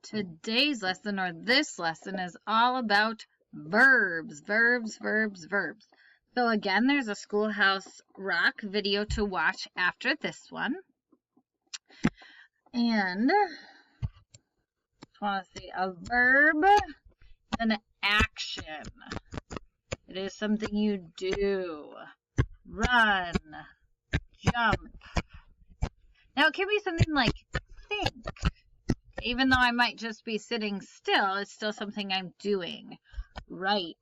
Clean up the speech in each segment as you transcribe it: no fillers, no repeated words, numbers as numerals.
Today's lesson, or this lesson, is all about verbs, verbs, verbs, verbs. So again, there's a Schoolhouse Rock video to watch after this one. And I want to say a verb is an action. It is something you do. Run, jump. Now it can be something like think. Even though I might just be sitting still, it's still something I'm doing. Write.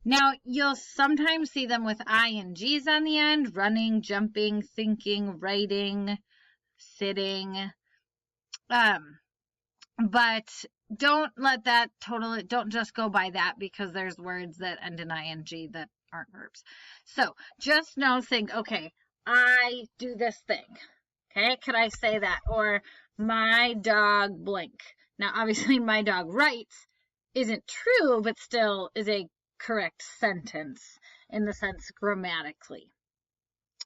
Now, you'll sometimes see them with INGs on the end. Running, jumping, thinking, writing, sitting. But don't let that don't just go by that, because there's words that end in ING that aren't verbs. So just think, okay, I do this thing. Okay, could I say that? Or my dog blank. Now, obviously, my dog writes isn't true, but still is a correct sentence in the sense grammatically.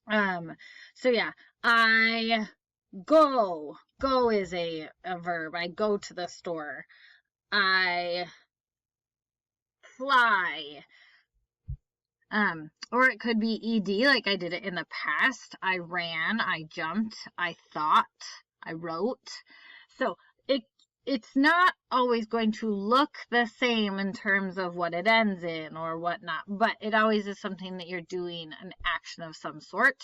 So yeah, I go. Go is a verb. I go to the store. I fly. Or it could be ED, like I did it in the past. I ran, I jumped, I thought, I wrote. So it's not always going to look the same in terms of what it ends in or whatnot, but it always is something that you're doing, an action of some sort.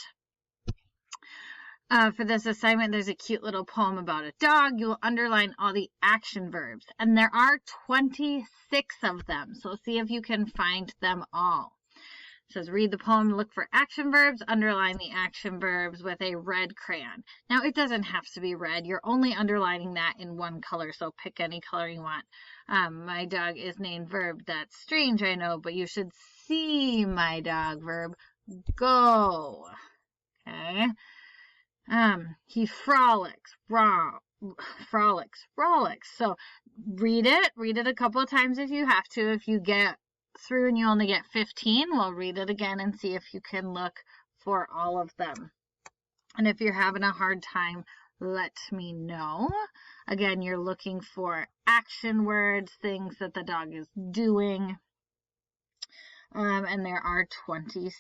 For this assignment, there's a cute little poem about a dog. You will underline all the action verbs, and there are 26 of them, so see if you can find them all. It says, read the poem, look for action verbs, underline the action verbs with a red crayon. Now, it doesn't have to be red. You're only underlining that in one color, so pick any color you want. My dog is named Verb. That's strange, I know, but you should see my dog, verb, go. Okay. He frolics, frolics. So read it a couple of times if you have to. If you get through and you only get 15, we'll read it again and see if you can look for all of them. And if you're having a hard time, let me know. Again, you're looking for action words, things that the dog is doing. And there are 26.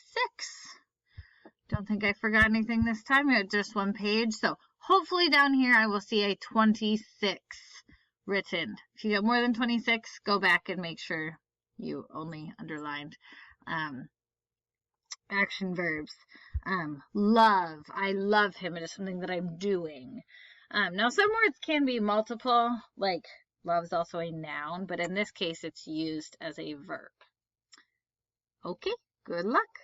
Don't think I forgot anything this time. We had just one page. So hopefully down here I will see a 26 written. If you get more than 26, go back and make sure you only underlined action verbs. Love. I love him. It is something that I'm doing. Now, some words can be multiple, like love is also a noun, but in this case, it's used as a verb. Okay, good luck.